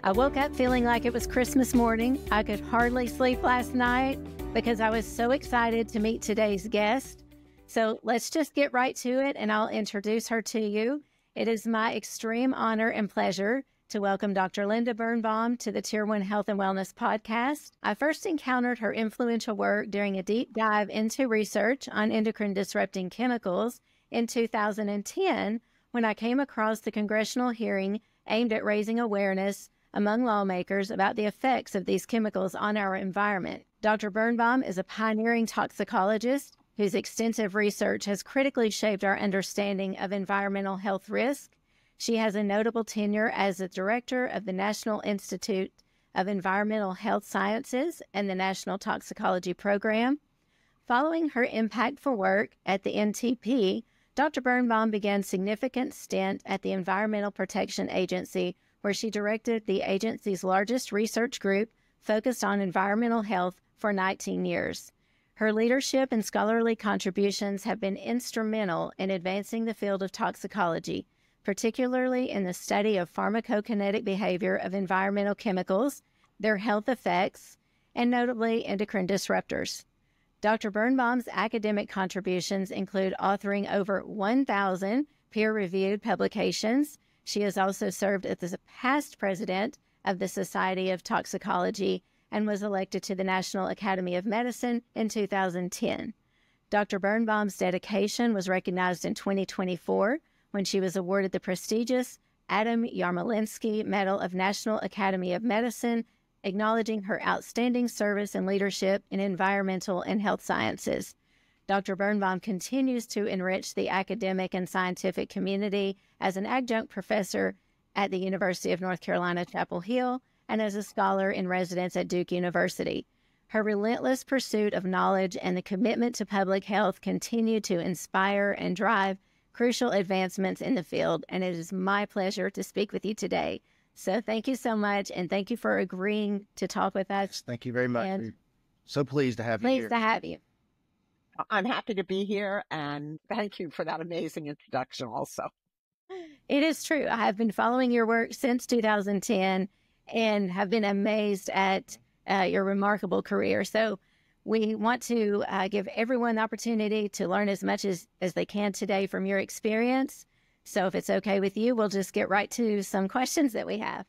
I woke up feeling like it was Christmas morning. I could hardly sleep last night because I was so excited to meet today's guest. So let's just get right to it, and I'll introduce her to you. It is my extreme honor and pleasure to welcome Dr. Linda Birnbaum to the Tier 1 Health and Wellness podcast. I first encountered her influential work during a deep dive into research on endocrine disrupting chemicals in 2010 when I came across the congressional hearing aimed at raising awareness among lawmakers about the effects of these chemicals on our environment. Dr. Birnbaum is a pioneering toxicologist whose extensive research has critically shaped our understanding of environmental health risk. She has a notable tenure as the director of the National Institute of Environmental Health Sciences and the National Toxicology Program. Following her impactful work at the NTP, Dr. Birnbaum began a significant stint at the Environmental Protection Agency, where she directed the agency's largest research group focused on environmental health for 19 years. Her leadership and scholarly contributions have been instrumental in advancing the field of toxicology, particularly in the study of pharmacokinetic behavior of environmental chemicals, their health effects, and notably endocrine disruptors. Dr. Birnbaum's academic contributions include authoring over 1,000 peer-reviewed publications. She has also served as the past president of the Society of Toxicology and was elected to the National Academy of Medicine in 2010. Dr. Birnbaum's dedication was recognized in 2024 when she was awarded the prestigious Adam Yarmolinsky Medal of National Academy of Medicine, acknowledging her outstanding service and leadership in environmental and health sciences. Dr. Birnbaum continues to enrich the academic and scientific community as an adjunct professor at the University of North Carolina, Chapel Hill, and as a scholar in residence at Duke University. Her relentless pursuit of knowledge and the commitment to public health continue to inspire and drive crucial advancements in the field, and it is my pleasure to speak with you today. So thank you so much, and thank you for agreeing to talk with us. Thank you very much. We're so pleased to have you here. Pleased to have you. I'm happy to be here, and thank you for that amazing introduction also. It is true. I have been following your work since 2010 and have been amazed at your remarkable career. So we want to give everyone the opportunity to learn as much as they can today from your experience. So if it's okay with you, we'll just get right to some questions that we have.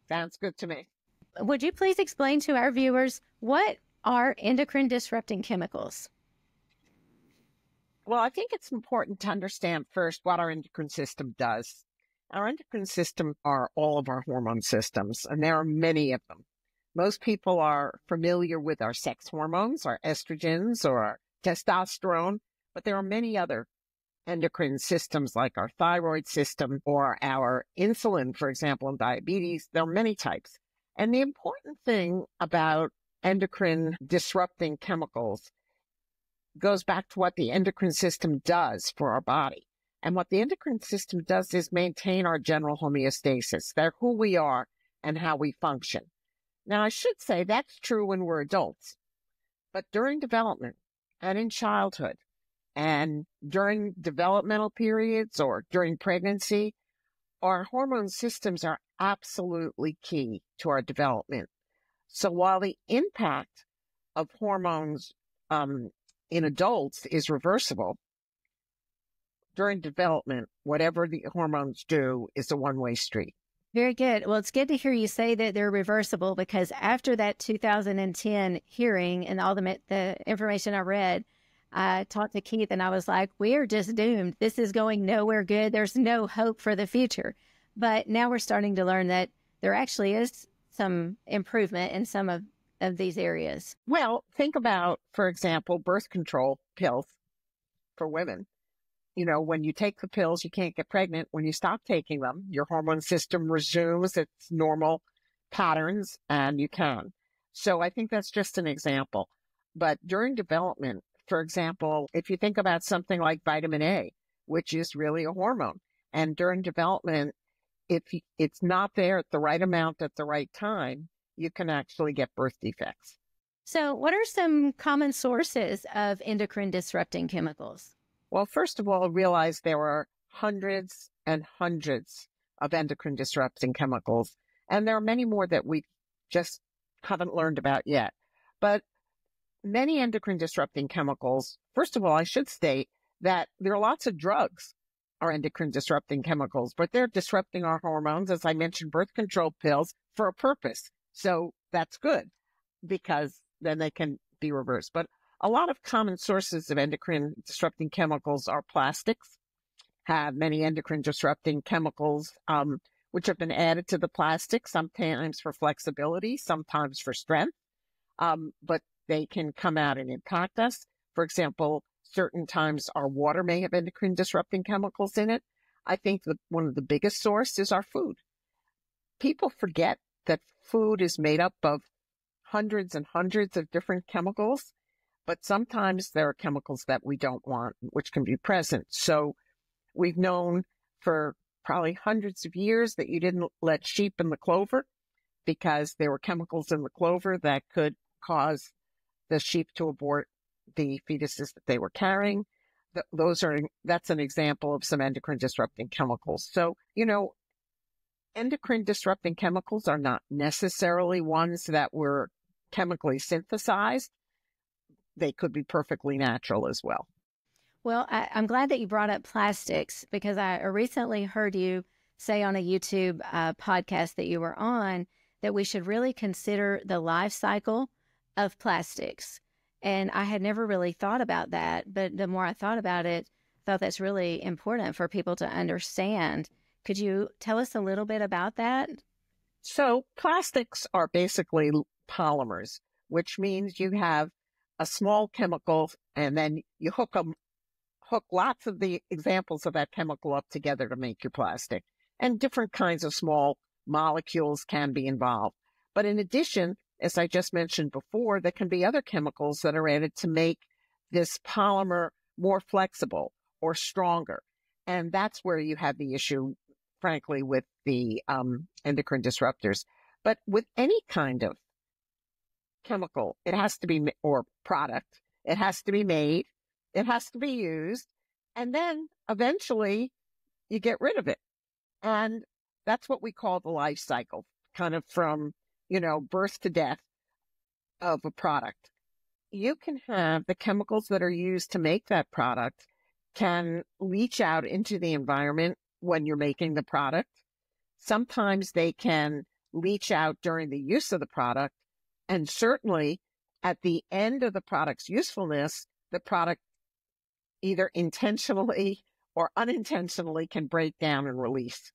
Sounds good to me. Would you please explain to our viewers, what are endocrine disrupting chemicals? Well, I think it's important to understand first what our endocrine system does. Our endocrine system are all of our hormone systems, and there are many of them. Most people are familiar with our sex hormones, our estrogens, or our testosterone, but there are many other endocrine systems like our thyroid system or our insulin, for example, in diabetes. There are many types. And the important thing about endocrine disrupting chemicals goes back to what the endocrine system does for our body. And what the endocrine system does is maintain our general homeostasis. They're who we are and how we function. Now, I should say that's true when we're adults, but during development and in childhood and during developmental periods or during pregnancy, our hormone systems are absolutely key to our development. So while the impact of hormones in adults is reversible, during development, whatever the hormones do is a one-way street. Very good. Well, it's good to hear you say that they're reversible, because after that 2010 hearing and all the information I read, I talked to Keith and I was like, we are just doomed. This is going nowhere good. There's no hope for the future. But now we're starting to learn that there actually is some improvement in some of these areas. Well, think about, for example, birth control pills for women. You know, when you take the pills, you can't get pregnant. When you stop taking them, your hormone system resumes its normal patterns and you can. So I think that's just an example. But during development, for example, if you think about something like vitamin A, which is really a hormone, and during development, if it's not there at the right amount at the right time, you can actually get birth defects. So what are some common sources of endocrine disrupting chemicals? Well, first of all, realize there are hundreds and hundreds of endocrine disrupting chemicals, And there are many more that we just haven't learned about yet. But many endocrine disrupting chemicals, first of all, I should state that there are lots of drugs are endocrine disrupting chemicals, but they're disrupting our hormones, as I mentioned, birth control pills, for a purpose. So that's good because then they can be reversed. But a lot of common sources of endocrine disrupting chemicals are plastics, have many endocrine disrupting chemicals, which have been added to the plastic, sometimes for flexibility, sometimes for strength, but they can come out and impact us. For example, certain times our water may have endocrine disrupting chemicals in it. I think that one of the biggest sources is our food. People forget that food is made up of hundreds and hundreds of different chemicals, but sometimes there are chemicals that we don't want, which can be present. So we've known for probably hundreds of years that you didn't let sheep in the clover because there were chemicals in the clover that could cause the sheep to abort the fetuses that they were carrying. That's an example of some endocrine disrupting chemicals. So, endocrine disrupting chemicals are not necessarily ones that were chemically synthesized. They could be perfectly natural as well. Well, I'm glad that you brought up plastics because I recently heard you say on a YouTube podcast that you were on that we should really consider the life cycle of plastics. And I had never really thought about that, but the more I thought about it, I thought that's really important for people to understand. Could you tell us a little bit about that? So plastics are basically polymers, which means you have a small chemical and then you hook lots of the examples of that chemical up together to make your plastic. And different kinds of small molecules can be involved. But in addition, as I just mentioned before, there can be other chemicals that are added to make this polymer more flexible or stronger. And that's where you have the issue, frankly, with the endocrine disruptors. But with any kind of chemical, it has to be, or product, it has to be made, it has to be used, and then eventually you get rid of it. And that's what we call the life cycle, kind of from birth to death of a product. You can have the chemicals that are used to make that product can leach out into the environment when you're making the product. Sometimes they can leach out during the use of the product. And certainly at the end of the product's usefulness, the product either intentionally or unintentionally can break down and release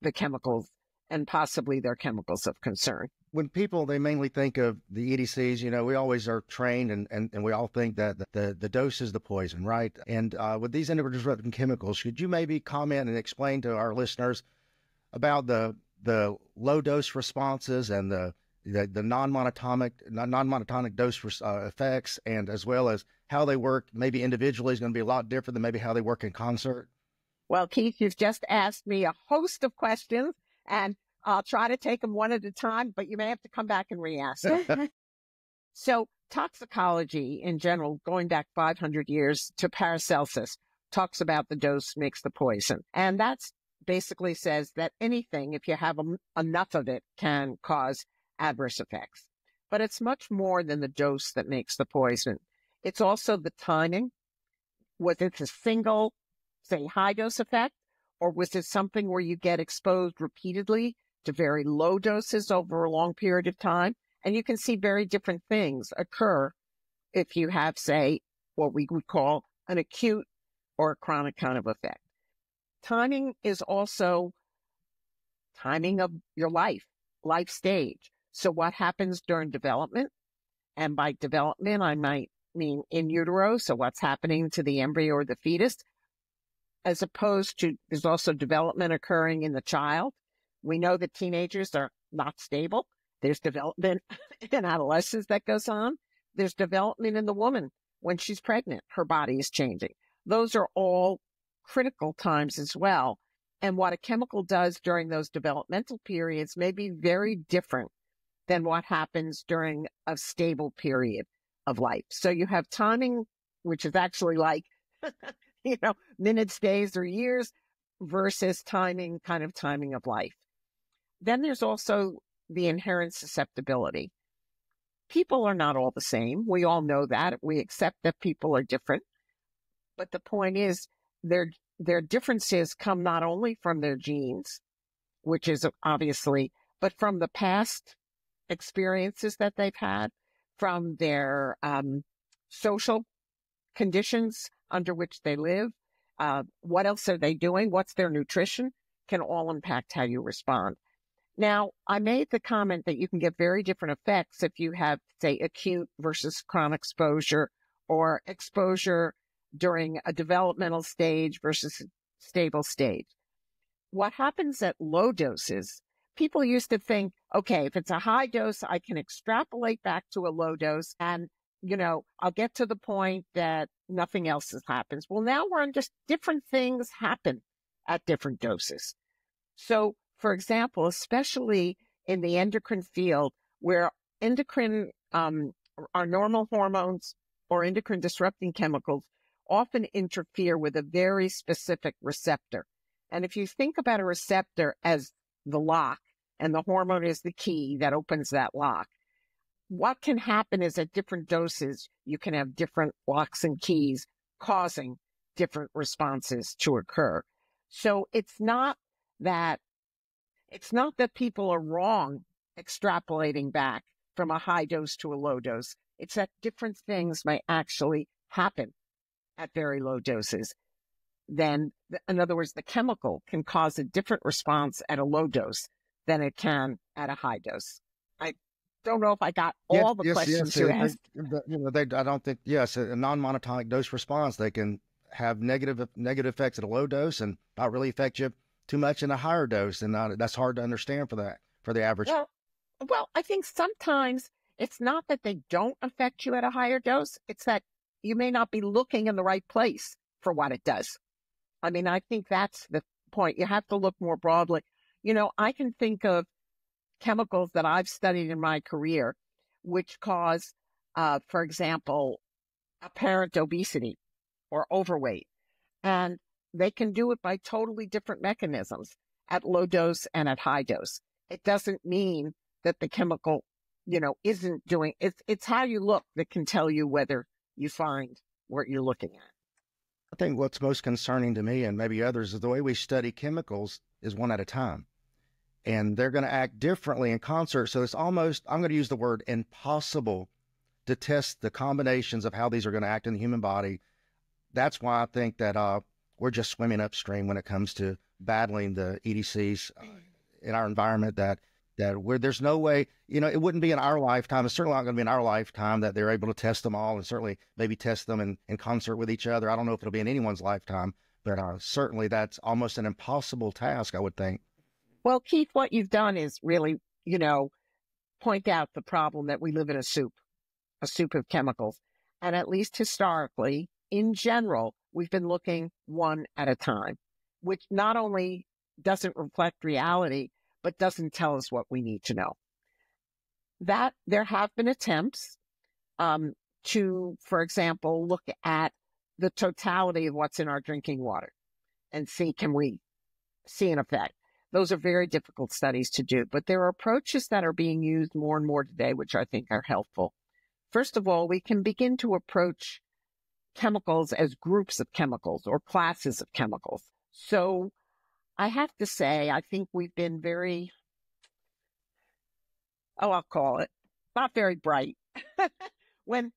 the chemicals and possibly their chemicals of concern. When people, they mainly think of the EDCs, we always are trained and we all think that the dose is the poison, right? And with these endocrine disrupting chemicals, could you maybe comment and explain to our listeners about the low dose responses and the non-monotonic dose effects, and as well as how they work maybe individually is going to be a lot different than maybe how they work in concert? Well, Keith, you've just asked me a host of questions, and I'll try to take them one at a time, but you may have to come back and re-ask. So toxicology in general, going back 500 years to Paracelsus, talks about the dose makes the poison. And that's basically says that anything, if you have enough of it, can cause adverse effects. But it's much more than the dose that makes the poison. It's also the timing. Was it a single, say, high dose effect, or was it something where you get exposed repeatedly to very low doses over a long period of time? And you can see very different things occur if you have, say, what we would call an acute or a chronic kind of effect. Timing is also timing of your life stage. So what happens during development? And by development, I might mean in utero. So what's happening to the embryo or the fetus, as opposed to there's also development occurring in the child. We know that teenagers are not stable. There's development in adolescence that goes on. There's development in the woman when she's pregnant. Her body is changing. Those are all critical times as well. And what a chemical does during those developmental periods may be very different than what happens during a stable period of life. So you have timing, which is actually like, minutes, days, or years, versus timing of life. Then there's also the inherent susceptibility. People are not all the same. We all know that. We accept that people are different. But the point is, their differences come not only from their genes, which is obviously, but from the past experiences that they've had, from their social conditions under which they live. What else are they doing? What's their nutrition? Can all impact how you respond. Now, I made the comment that you can get very different effects if you have, say, acute versus chronic exposure, or exposure during a developmental stage versus stable stage. What happens at low doses, people used to think, okay, if it's a high dose, I can extrapolate back to a low dose and, I'll get to the point that nothing else happens. Well, now we're on just different things happen at different doses. So, for example, especially in the endocrine field, where endocrine, our normal hormones or endocrine disrupting chemicals often interfere with a very specific receptor. And if you think about a receptor as the lock and the hormone is the key that opens that lock, what can happen is at different doses, you can have different locks and keys causing different responses to occur. So it's not that people are wrong extrapolating back from a high dose to a low dose. It's that different things may actually happen at very low doses. Then, in other words, the chemical can cause a different response at a low dose than it can at a high dose. I don't know if I got all the questions you asked. I don't think, a non-monotonic dose response, they can have negative effects at a low dose and not really affect you too much in a higher dose. And that's hard to understand for the average. Well, I think sometimes it's not that they don't affect you at a higher dose. It's that you may not be looking in the right place for what it does. I mean, I think that's the point. You have to look more broadly. I can think of chemicals that I've studied in my career, which cause, for example, apparent obesity or overweight. And they can do it by totally different mechanisms at low dose and at high dose. It doesn't mean that the chemical, isn't doing it. It's how you look that can tell you whether you find what you're looking at. I think what's most concerning to me and maybe others is the way we study chemicals is one at a time. And they're going to act differently in concert. So it's almost, I'm going to use the word impossible to test the combinations of how these are going to act in the human body. That's why I think that we're just swimming upstream when it comes to battling the EDCs in our environment, that where there's no way, it wouldn't be in our lifetime. It's certainly not going to be in our lifetime that they're able to test them all, and certainly maybe test them in concert with each other. I don't know if it'll be in anyone's lifetime, but certainly that's almost an impossible task, I would think. Well, Keith, what you've done is really, point out the problem that we live in a soup of chemicals. And at least historically, in general, we've been looking one at a time, which not only doesn't reflect reality, but doesn't tell us what we need to know. That there have been attempts to, for example, look at the totality of what's in our drinking water and see, can we see an effect? Those are very difficult studies to do, but there are approaches that are being used more and more today, which I think are helpful. First of all, we can begin to approach chemicals as groups of chemicals or classes of chemicals. So I have to say, I think we've been very, I'll call it, not very bright. When,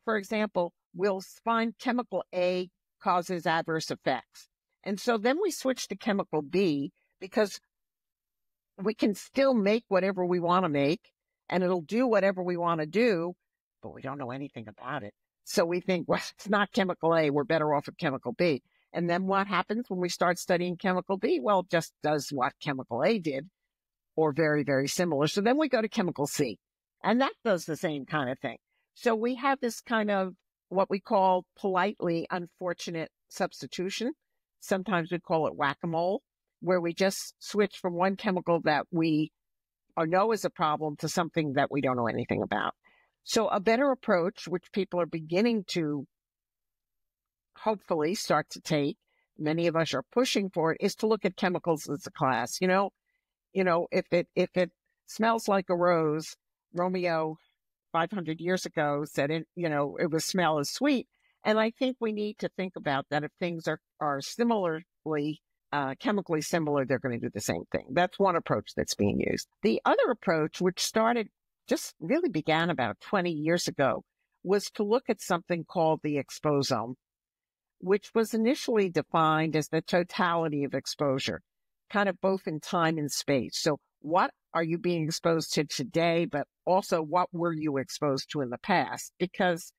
for example, we'll find chemical A causes adverse effects. And so then we switch to chemical B because we can still make whatever we want to make and it'll do whatever we want to do, but we don't know anything about it. So we think, well, it's not chemical A. We're better off with chemical B. And then what happens when we start studying chemical B? Well, it just does what chemical A did, or very, very similar. So then we go to chemical C, and that does the same kind of thing. So we have this kind of what we call politely unfortunate substitution. Sometimes we call it whack-a-mole, where we just switch from one chemical that we know is a problem to something that we don't know anything about. So a better approach, which people are beginning to hopefully start to take, many of us are pushing for it, is to look at chemicals as a class. if it smells like a rose, Romeo 500 years ago said it would smell as sweet. And I think we need to think about that. If things are similarly, chemically similar, they're going to do the same thing. That's one approach that's being used. The other approach, which really began about 20 years ago, was to look at something called the exposome, which was initially defined as the totality of exposure, kind of both in time and space. So what are you being exposed to today, but also what were you exposed to in the past? Because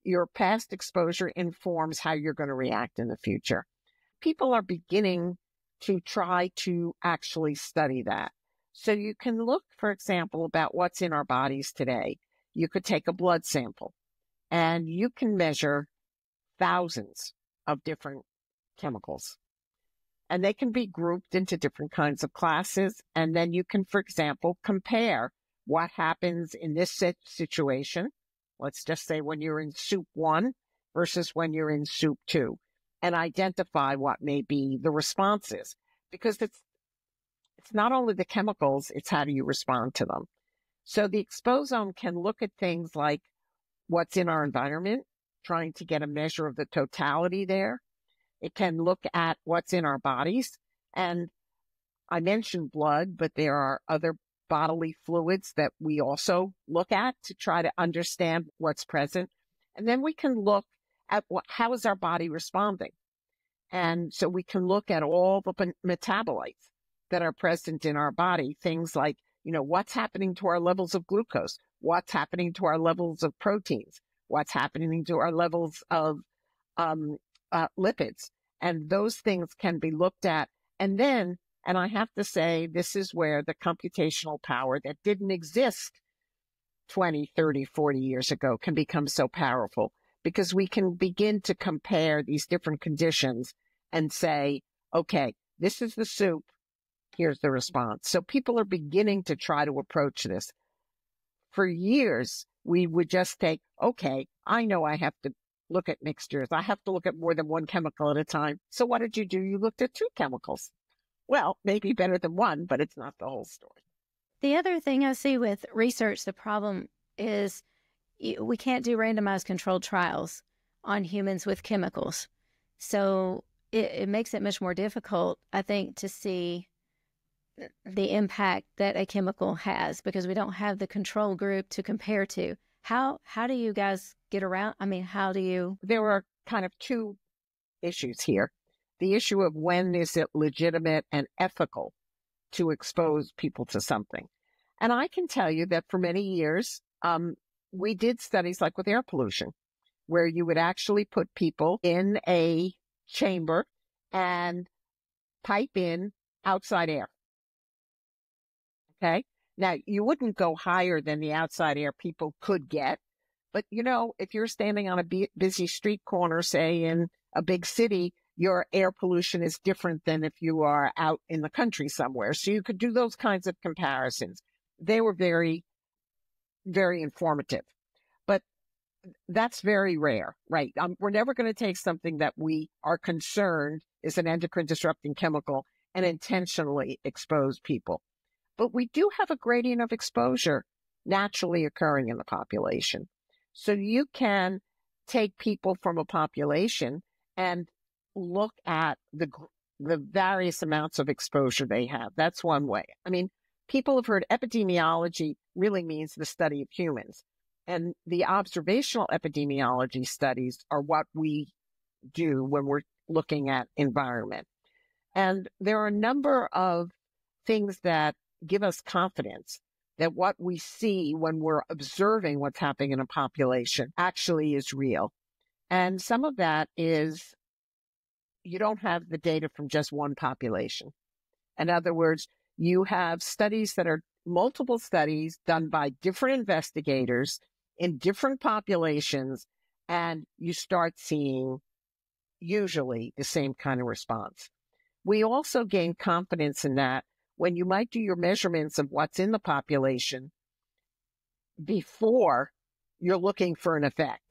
your past exposure informs how you're going to react in the future. People are beginning to try to actually study that. So you can look, for example, about what's in our bodies today. You could take a blood sample and you can measure thousands of different chemicals. And they can be grouped into different kinds of classes. And then you can, for example, compare what happens in this situation. Let's just say when you're in soup 1 versus when you're in soup 2, and identify what may be the responses. Because it's not only the chemicals, it's how do you respond to them. So the exposome can look at things like what's in our environment, trying to get a measure of the totality there. It can look at what's in our bodies. And I mentioned blood, but there are other bodily fluids that we also look at to try to understand what's present. And then we can look at how is our body responding. And so we can look at all the metabolites that are present in our body, things like, what's happening to our levels of glucose, what's happening to our levels of proteins, what's happening to our levels of lipids. And those things can be looked at. And I have to say, this is where the computational power that didn't exist 20, 30, 40 years ago can become so powerful, because we can begin to compare these different conditions and say, okay, this is the soup, here's the response. So people are beginning to try to approach this. For years, we would just take, okay, I know I have to look at mixtures. I have to look at more than one chemical at a time. So what did you do? You looked at 2 chemicals. Well, maybe better than one, but it's not the whole story. The other thing I see with research, the problem is we can't do randomized controlled trials on humans with chemicals. So it makes it much more difficult, I think, to see the impact that a chemical has, because we don't have the control group to compare to. How do you guys get around? I mean, how do you? There are kind of 2 issues here. The issue of when is it legitimate and ethical to expose people to something. And I can tell you that for many years, we did studies like with air pollution, where you would actually put people in a chamber and pipe in outside air. Okay. Now, you wouldn't go higher than the outside air people could get. But, if you're standing on a busy street corner, say in a big city, your air pollution is different than if you are out in the country somewhere. So you could do those kinds of comparisons. They were very, very informative. But that's very rare, right? We're never going to take something that we are concerned is an endocrine disrupting chemical and intentionally expose people. But we do have a gradient of exposure naturally occurring in the population. So you can take people from a population and look at the various amounts of exposure they have. That's one way. I mean, people have heard epidemiology really means the study of humans. And the observational epidemiology studies are what we do when we're looking at environment. And there are a number of things that give us confidence that what we see when we're observing what's happening in a population actually is real. And some of that is you don't have the data from just one population. In other words, you have studies that are multiple studies done by different investigators in different populations, and you start seeing usually the same kind of response. We also gain confidence in that when you might do your measurements of what's in the population before you're looking for an effect.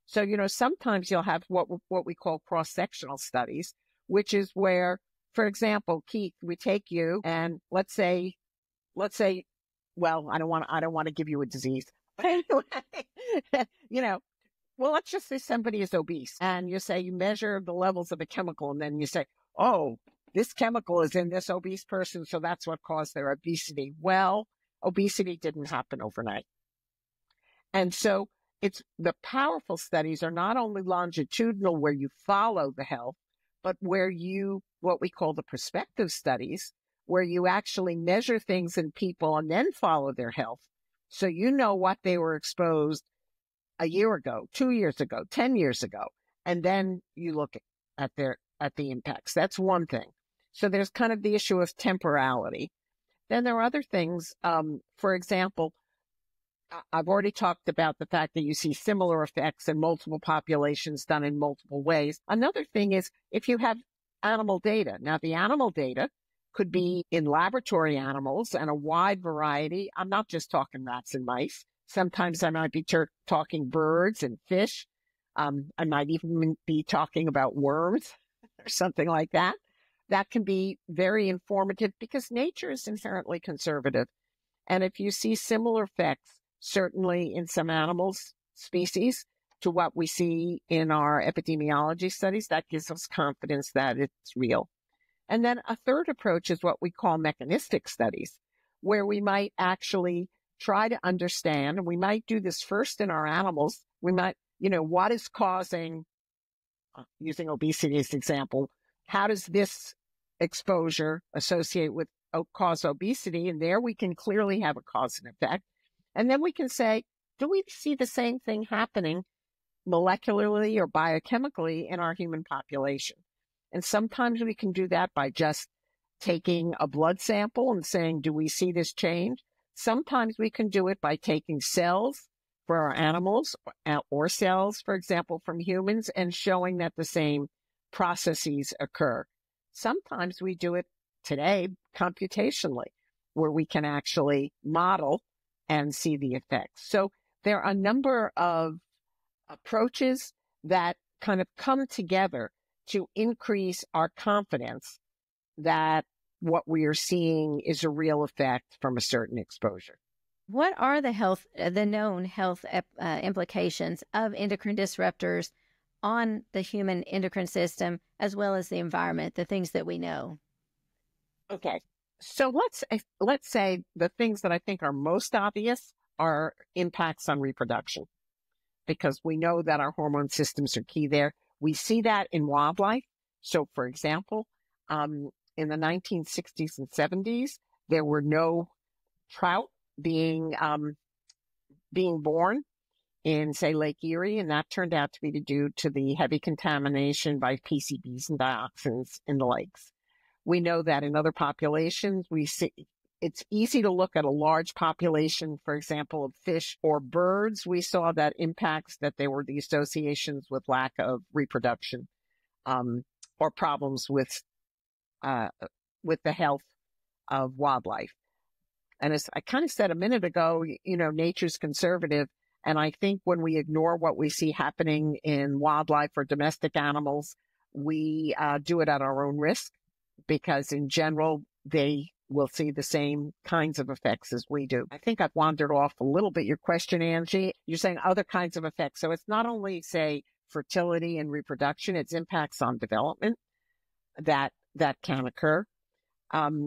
So, sometimes you'll have what we call cross-sectional studies, which is where, for example, Keith, we take you and let's say let's say, well, I don't want to give you a disease, but anyway, well, let's just say somebody is obese and you say you measure the levels of a chemical and then you say, oh, this chemical is in this obese person, so that's what caused their obesity. Well, obesity didn't happen overnight. And so the powerful studies are not only longitudinal where you follow the health, but where what we call the prospective studies, where you actually measure things in people and then follow their health. So you know what they were exposed a year ago, 2 years ago, 10 years ago, and then you look at the impacts. That's one thing. So there's kind of the issue of temporality. Then there are other things. For example, I've already talked about the fact that you see similar effects in multiple populations done in multiple ways. Another thing is if you have animal data. Now, the animal data could be in laboratory animals and a wide variety. I'm not just talking rats and mice. Sometimes I might be talking birds and fish. I might even be talking about worms or something like that. That can be very informative because nature is inherently conservative. And if you see similar effects, certainly in some animals species, to what we see in our epidemiology studies, that gives us confidence that it's real. And then a third approach is what we call mechanistic studies, where we might actually try to understand, and we might do this first in our animals. We might, what is causing, using obesity as an example, how does this exposure associate with cause obesity? And there we can clearly have a cause and effect. And then we can say, do we see the same thing happening molecularly or biochemically in our human population? And sometimes we can do that by just taking a blood sample and saying, do we see this change? Sometimes we can do it by taking cells for our animals or cells, for example, from humans and showing that the same processes occur. Sometimes we do it today computationally, where we can actually model and see the effects. So there are a number of approaches that kind of come together to increase our confidence that what we are seeing is a real effect from a certain exposure. What are the known health implications of endocrine disruptors on the human endocrine system as well as the environment, the things that we know? Okay. So let's say the things that I think are most obvious are impacts on reproduction, because we know that our hormone systems are key there. We see that in wildlife. So, for example, in the 1960s and 70s, there were no trout being born in, say, Lake Erie, and that turned out to be due to the heavy contamination by PCBs and dioxins in the lakes. We know that in other populations, we see it's easy to look at a large population, for example, of fish or birds. We saw that impacts that there were the associations with lack of reproduction, or problems with the health of wildlife. And as I kind of said a minute ago, nature's conservative. And I think when we ignore what we see happening in wildlife or domestic animals, we do it at our own risk, because in general, they will see the same kinds of effects as we do. I think I've wandered off a little bit your question, Angie. You're saying other kinds of effects. So it's not only, say, fertility and reproduction, it's impacts on development that can occur.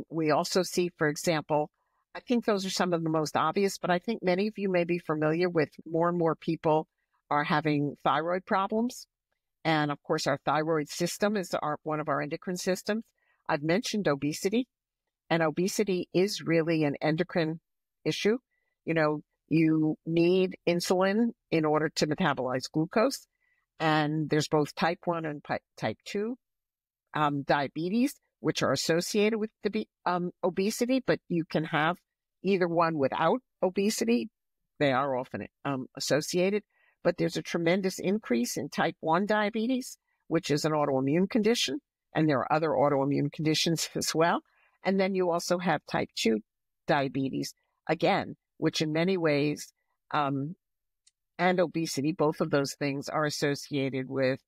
We also see, for example, I think those are some of the most obvious, but I think many of you may be familiar with more and more people are having thyroid problems. And of course, our thyroid system is one of our endocrine systems. I've mentioned obesity, and obesity is really an endocrine issue. You need insulin in order to metabolize glucose. And there's both type 1 and type 2 diabetes, which are associated with obesity, but you can have either one without obesity. They are often associated, but there's a tremendous increase in type 1 diabetes, which is an autoimmune condition. And there are other autoimmune conditions as well. And then you also have type 2 diabetes, again, which in many ways, and obesity, both of those things are associated with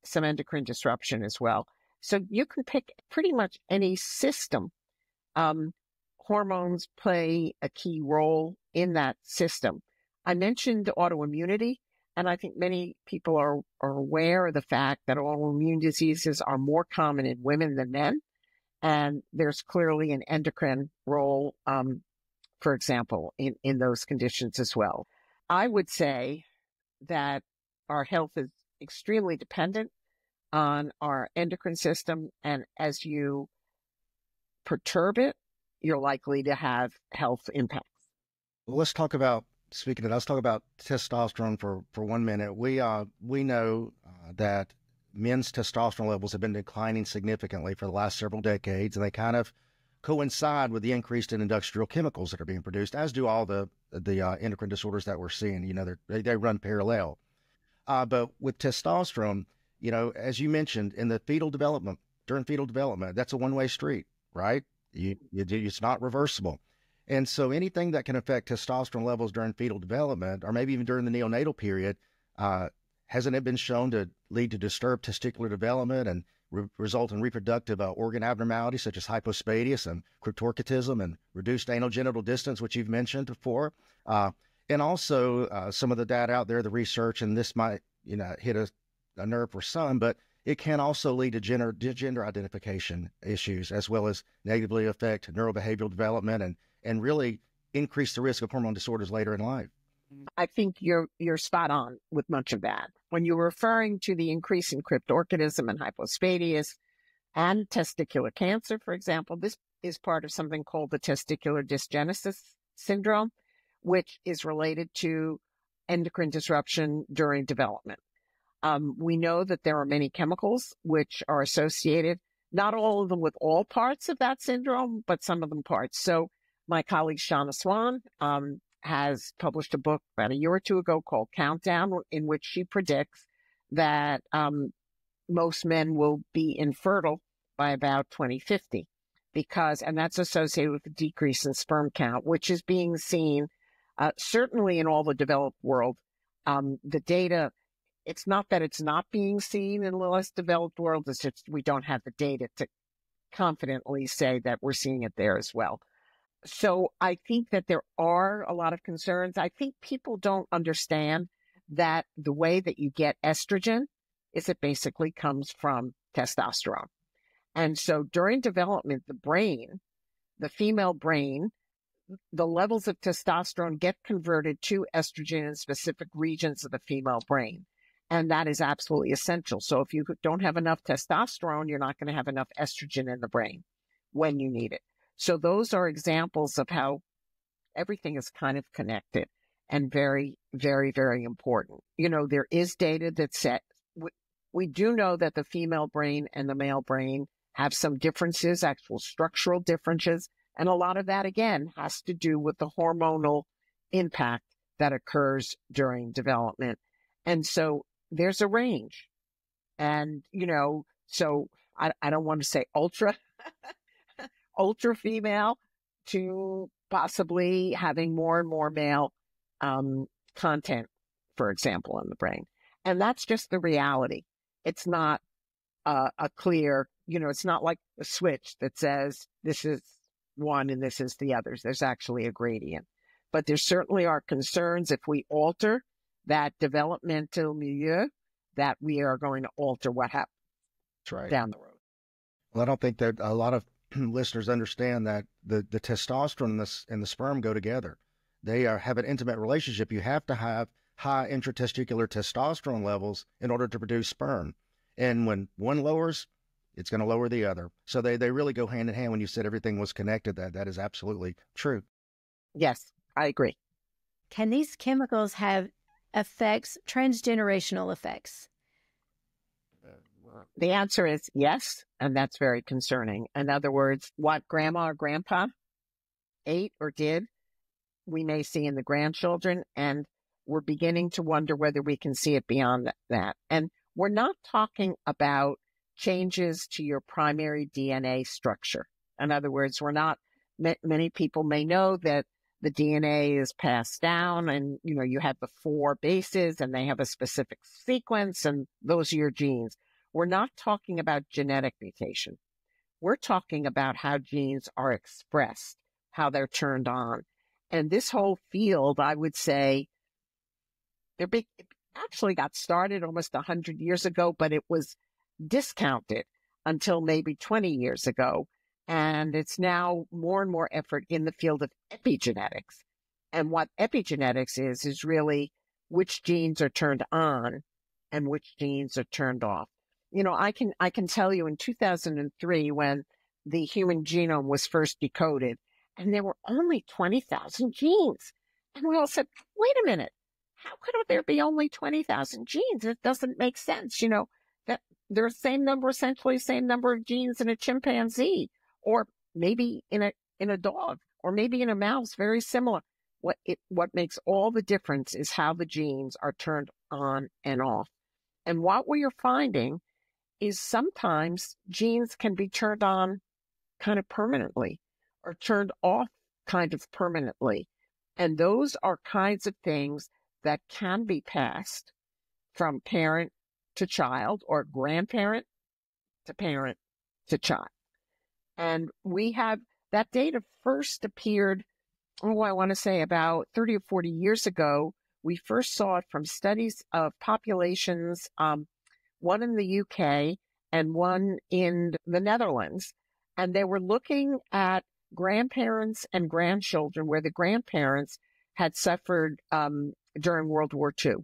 some endocrine disruption as well. So you can pick pretty much any system. hormones play a key role in that system. I mentioned autoimmunity, and I think many people are aware of the fact that autoimmune diseases are more common in women than men. And there's clearly an endocrine role, for example, in those conditions as well. I would say that our health is extremely dependent on our endocrine system. And as you perturb it, you're likely to have health impacts. Well, let's talk about, speaking of, let's talk about testosterone for 1 minute. We know that men's testosterone levels have been declining significantly for the last several decades, and they kind of coincide with the increase in industrial chemicals that are being produced, as do all the endocrine disorders that we're seeing. You know, they run parallel. But with testosterone, you know, as you mentioned, in the during fetal development, that's a one-way street, right? It's not reversible. And so anything that can affect testosterone levels during fetal development, or maybe even during the neonatal period, hasn't it been shown to lead to disturbed testicular development and result in reproductive organ abnormalities such as hypospadias and cryptorchidism and reduced anal genital distance, which you've mentioned before? And also some of the data out there, the research, and this might, you know, hit a nerve for some, but it can also lead to gender identification issues, as well as negatively affect neurobehavioral development and really increase the risk of hormone disorders later in life. I think you're spot on with much of that. When you're referring to the increase in cryptorchidism and hypospadias and testicular cancer, for example, this is part of something called the testicular dysgenesis syndrome, which is related to endocrine disruption during development. We know that there are many chemicals which are associated, not all of them with all parts of that syndrome, but some of them parts. So my colleague Shauna Swan has published a book about a year or two ago called Countdown, in which she predicts that most men will be infertile by about 2050 and that's associated with a decrease in sperm count, which is being seen certainly in all the developed world. The data, it's not that it's not being seen in the less developed world, it's just we don't have the data to confidently say that we're seeing it there as well. So I think that there are a lot of concerns. I think people don't understand that the way that you get estrogen is it basically comes from testosterone. And so during development, the female brain, the levels of testosterone get converted to estrogen in specific regions of the female brain. And that is absolutely essential. So if you don't have enough testosterone, you're not going to have enough estrogen in the brain when you need it. So those are examples of how everything is kind of connected and very, very, very important. You know, there is data that said we do know that the female brain and the male brain have some differences, actual structural differences. And a lot of that, again, has to do with the hormonal impact that occurs during development. And so there's a range. And, you know, so I don't want to say ultra female to possibly having more and more male content, for example, in the brain. And that's just the reality. It's not a clear, you know, it's not like a switch that says this is one and this is the others. There's actually a gradient. But there certainly are concerns if we alter that developmental milieu, that we are going to alter what happens down the road. Well, I don't think that a lot of listeners understand that the testosterone and the sperm go together. They have an intimate relationship. You have to have high intratesticular testosterone levels in order to produce sperm. And when one lowers, it's going to lower the other. So they really go hand in hand. When you said everything was connected, that is absolutely true. Yes, I agree. Can these chemicals have transgenerational effects? The answer is yes, and that's very concerning. In other words, what grandma or grandpa ate or did, we may see in the grandchildren, and we're beginning to wonder whether we can see it beyond that. And we're not talking about changes to your primary DNA structure. In other words, many people may know that the DNA is passed down and, you know, you have the 4 bases and they have a specific sequence and those are your genes. We're not talking about genetic mutation. We're talking about how genes are expressed, how they're turned on. And this whole field, I would say, it actually got started almost 100 years ago, but it was discounted until maybe 20 years ago. And it's now more and more effort in the field of epigenetics. And what epigenetics is really which genes are turned on and which genes are turned off. You know, I can tell you in 2003, when the human genome was first decoded, and there were only 20,000 genes. And we all said, wait a minute, how could there be only 20,000 genes? It doesn't make sense. You know, that there's the same number, essentially same number of genes in a chimpanzee, or maybe in a dog, or maybe in a mouse, very similar. What makes all the difference is how the genes are turned on and off. And what we are finding is sometimes genes can be turned on kind of permanently or turned off kind of permanently. And those are kinds of things that can be passed from parent to child or grandparent to parent to child. And we have that data first appeared, I want to say about 30 or 40 years ago. We first saw it from studies of populations, one in the UK and one in the Netherlands. And they were looking at grandparents and grandchildren where the grandparents had suffered during World War II.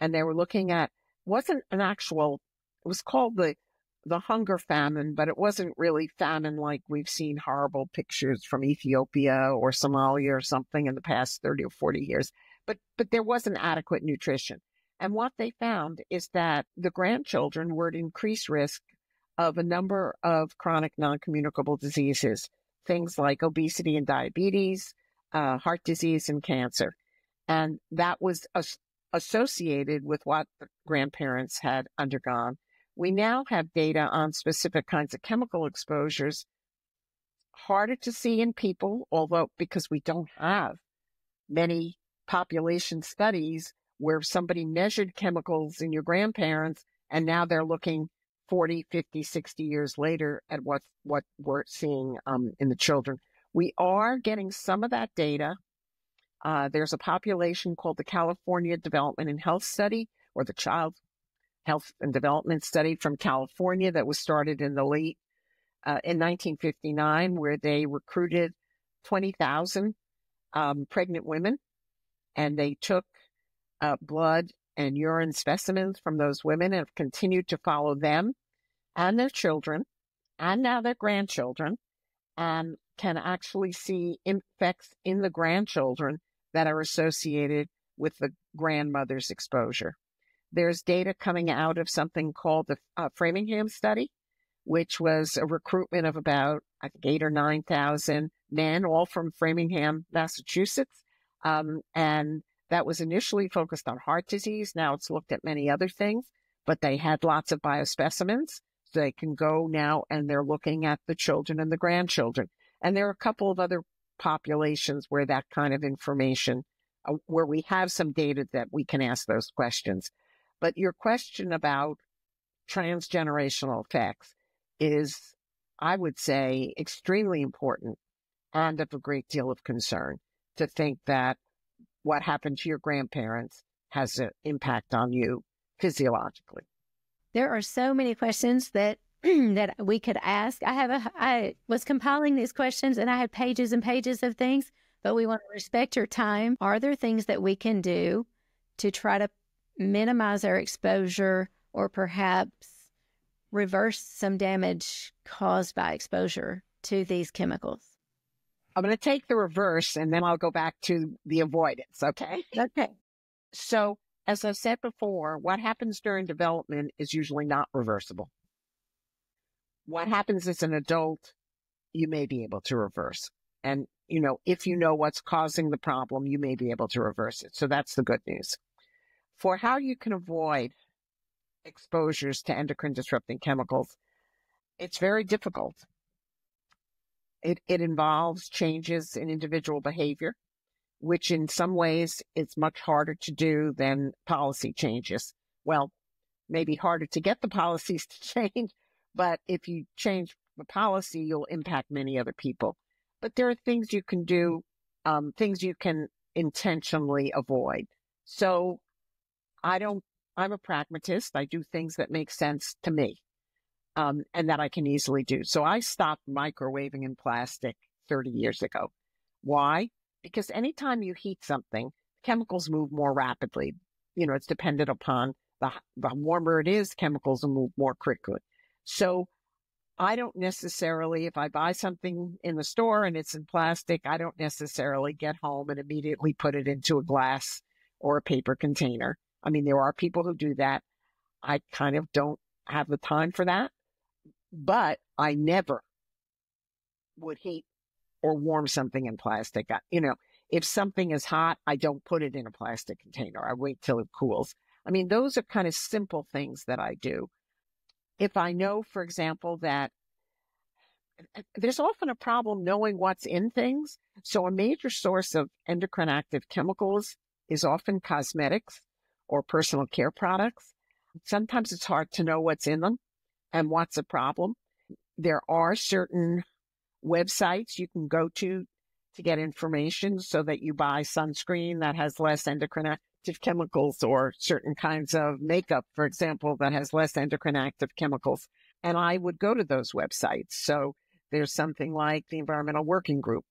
And they were looking at, it was called the hunger famine, but it wasn't really famine like we've seen horrible pictures from Ethiopia or Somalia or something in the past 30 or 40 years. But there wasn't adequate nutrition. And what they found is that the grandchildren were at increased risk of a number of chronic non-communicable diseases, things like obesity and diabetes, heart disease and cancer. And that was associated with what the grandparents had undergone. We now have data on specific kinds of chemical exposures, harder to see in people, although because we don't have many population studies where somebody measured chemicals in your grandparents and now they're looking 40, 50, 60 years later at what we're seeing in the children. We are getting some of that data. There's a population called the California Development and Health Study, or the Child Health and Development Study from California, that was started in the late in 1959, where they recruited 20,000 pregnant women, and they took blood and urine specimens from those women and have continued to follow them and their children and now their grandchildren, and can actually see effects in the grandchildren that are associated with the grandmother's exposure. There's data coming out of something called the Framingham study, which was a recruitment of about, I think, 8,000 or 9,000 men, all from Framingham, Massachusetts. And that was initially focused on heart disease. Now it's looked at many other things, but they had lots of biospecimens. So they can go now and they're looking at the children and the grandchildren. And there are a couple of other populations where that kind of information, where we have some data that we can ask those questions. But your question about transgenerational effects is, I would say, extremely important and of a great deal of concern, to think that what happened to your grandparents has an impact on you physiologically. There are so many questions that that we could ask. I was compiling these questions and I had pages and pages of things, but we want to respect your time. Are there things that we can do to try to minimize our exposure, or perhaps reverse some damage caused by exposure to these chemicals? I'm going to take the reverse and then I'll go back to the avoidance. Okay. Okay. So, as I said before, what happens during development is usually not reversible. What happens as an adult, you may be able to reverse. And, if you know what's causing the problem, you may be able to reverse it. So that's the good news. For how you can avoid exposures to endocrine disrupting chemicals, it's very difficult. It involves changes in individual behavior, which in some ways is much harder to do than policy changes. Well, maybe harder to get the policies to change, but if you change the policy, you'll impact many other people. but there are things you can do, things you can intentionally avoid. So I'm a pragmatist. I do things that make sense to me, and that I can easily do. So I stopped microwaving in plastic 30 years ago. Why? Because anytime you heat something, chemicals move more rapidly. It's dependent upon the warmer it is, chemicals will move more quickly. So I don't necessarily, if I buy something in the store and it's in plastic, I don't necessarily get home and immediately put it into a glass or a paper container. I mean, there are people who do that. I kind of don't have the time for that, but I never would heat or warm something in plastic. If something is hot, I don't put it in a plastic container. I wait till it cools. I mean, those are kind of simple things that I do. If I know, for example, that there's often a problem knowing what's in things. So a major source of endocrine active chemicals is often cosmetics or personal care products. Sometimes it's hard to know what's in them and what's a problem. There are certain websites you can go to get information so that you buy sunscreen that has less endocrine active chemicals, or certain kinds of makeup, for example, that has less endocrine active chemicals. And I would go to those websites. So there's something like the Environmental Working Group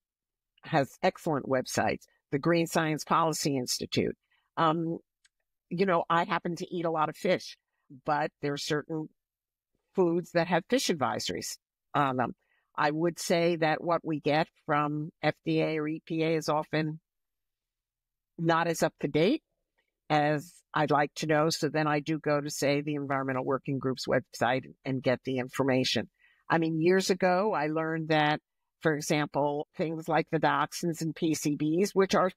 has excellent websites, the Green Science Policy Institute. I happen to eat a lot of fish, but there are certain foods that have fish advisories on them. I would say that what we get from FDA or EPA is often not as up to date as I'd like to know. So then I do go to, say, the Environmental Working Group's website and get the information. I mean, years ago, I learned that, for example, things like the dioxins and PCBs, which are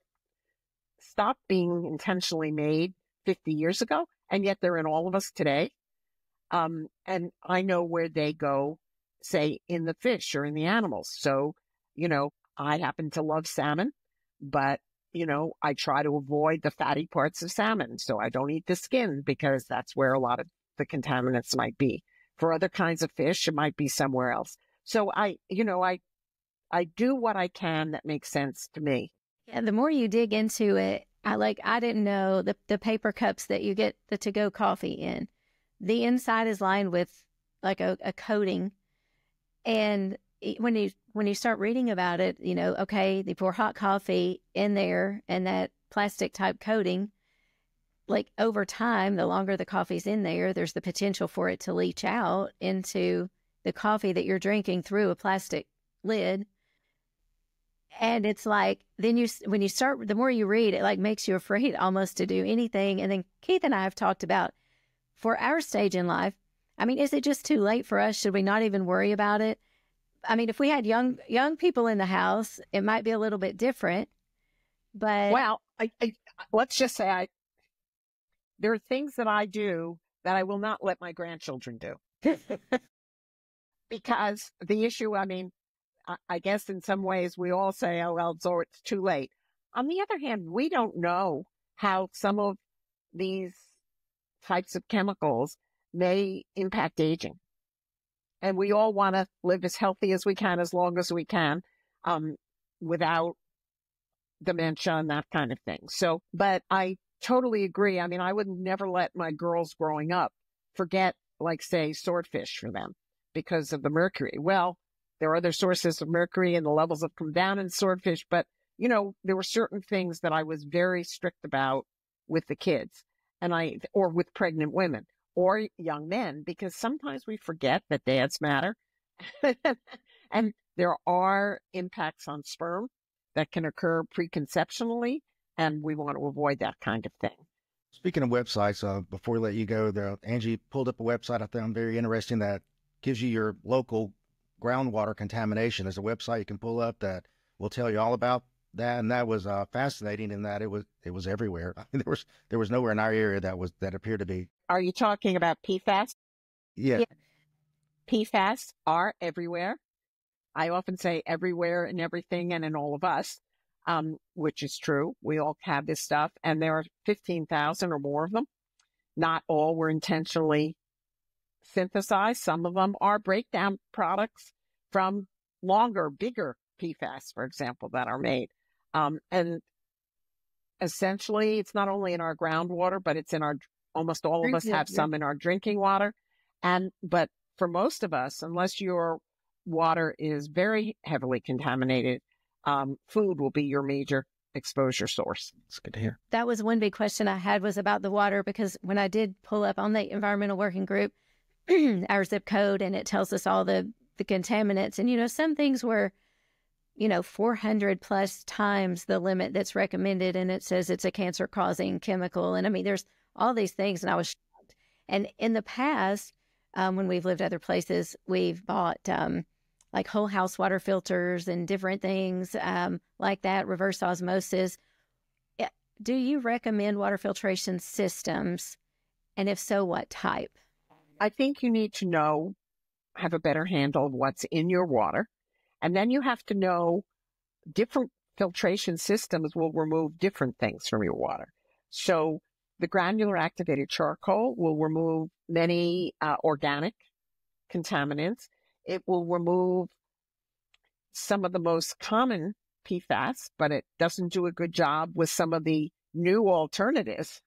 stopped being intentionally made 50 years ago, and yet they're in all of us today. And I know where they go, say, in the fish or in the animals. So, I happen to love salmon, but, I try to avoid the fatty parts of salmon. So I don't eat the skin because that's where a lot of the contaminants might be. For other kinds of fish, it might be somewhere else. So I do what I can that makes sense to me. Yeah, the more you dig into it, I didn't know the paper cups that you get the to-go coffee in. The inside is lined with like a coating. And when you start reading about it, okay, they pour hot coffee in there and that plastic type coating, like over time, the longer the coffee's in there, there's the potential for it to leach out into the coffee that you're drinking through a plastic lid. And it's like, then when you start, the more you read, it like makes you afraid almost to do anything. And then Keith and I have talked about, for our stage in life, I mean, is it just too late for us? Should we not even worry about it? I mean, if we had young people in the house, it might be a little bit different. But well, let's just say there are things that I do that I will not let my grandchildren do. Because the issue, I mean, I guess in some ways we all say, oh, well, so it's too late. On the other hand, we don't know how some of these types of chemicals may impact aging. And we all want to live as healthy as we can, as long as we can, without dementia and that kind of thing. So, but I totally agree. I mean, I would never let my girls growing up forget, like, say, swordfish for them because of the mercury. Well, there are other sources of mercury and the levels have come down in swordfish, but, there were certain things that I was very strict about with the kids or with pregnant women or young men, because sometimes we forget that dads matter. And there are impacts on sperm that can occur preconceptionally, and we want to avoid that kind of thing. Speaking of websites, before we let you go, Angie pulled up a website I found very interesting that gives you your local groundwater contamination. There's a website you can pull up that will tell you all about that, and that was fascinating in that it was everywhere. I mean, there was nowhere in our area that appeared to be. Are you talking about PFAS? Yeah. PFAS are everywhere. I often say everywhere in everything and in all of us, which is true. We all have this stuff, and there are 15,000 or more of them. Not all were intentionally synthesized. Some of them are breakdown products from longer, bigger PFAS, for example, that are made. And essentially, it's not only in our groundwater, but it's in our, almost all of us have some in our drinking water. But for most of us, unless your water is very heavily contaminated, food will be your major exposure source. It's good to hear. That was one big question I had, was about the water, because when I did pull up on the environmental working group, our zip code, and it tells us all the contaminants, and, some things were, 400 plus times the limit that's recommended. And it says it's a cancer causing chemical. And I mean, there's all these things. And I was shocked. And in the past, when we've lived other places, we've bought, like whole house water filters and different things like that, reverse osmosis. Do you recommend water filtration systems? And if so, what type? I think you need to have a better handle of what's in your water. And then you have to know different filtration systems will remove different things from your water. So the granular activated charcoal will remove many organic contaminants. It will remove some of the most common PFAS, but it doesn't do a good job with some of the new alternatives,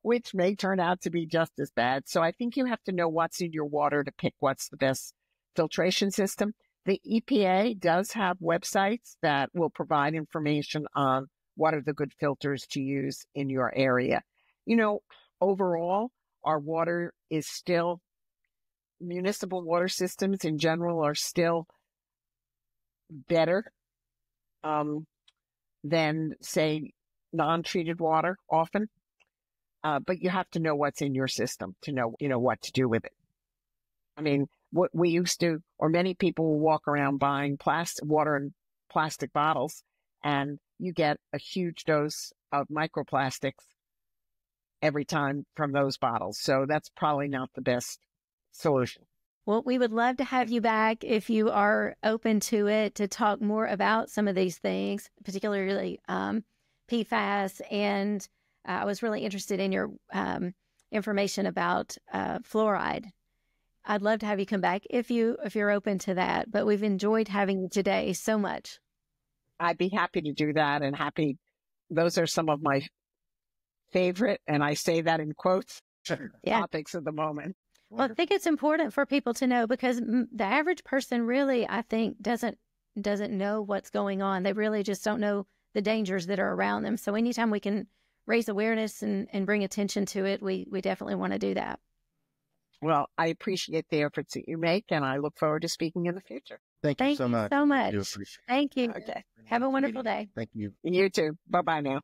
which may turn out to be just as bad. So I think you have to know what's in your water to pick what's the best filtration system. The EPA does have websites that will provide information on what are the good filters to use in your area. Overall, our water is still, municipal water systems in general are still better than, say, non-treated water often. But you have to know what's in your system to know, what to do with it. I mean, what we used to, or many people will walk around buying water in plastic bottles, and you get a huge dose of microplastics every time from those bottles. So that's probably not the best solution. Well, we would love to have you back if you are open to it, to talk more about some of these things, particularly PFAS. And I was really interested in your information about fluoride. I'd love to have you come back if you're open to that. But we've enjoyed having you today so much. I'd be happy to do that, and those are some of my favorite, and I say that in quotes, topics of the moment. Well, I think it's important for people to know, because the average person really, I think, doesn't know what's going on. They really just don't know the dangers that are around them. So anytime we can raise awareness and bring attention to it, we definitely want to do that. Well, I appreciate the efforts that you make, and I look forward to speaking in the future. Thank you so much. So much. I do appreciate it. Thank you. Okay. Have a wonderful day. Thank you. You too. Bye-bye now.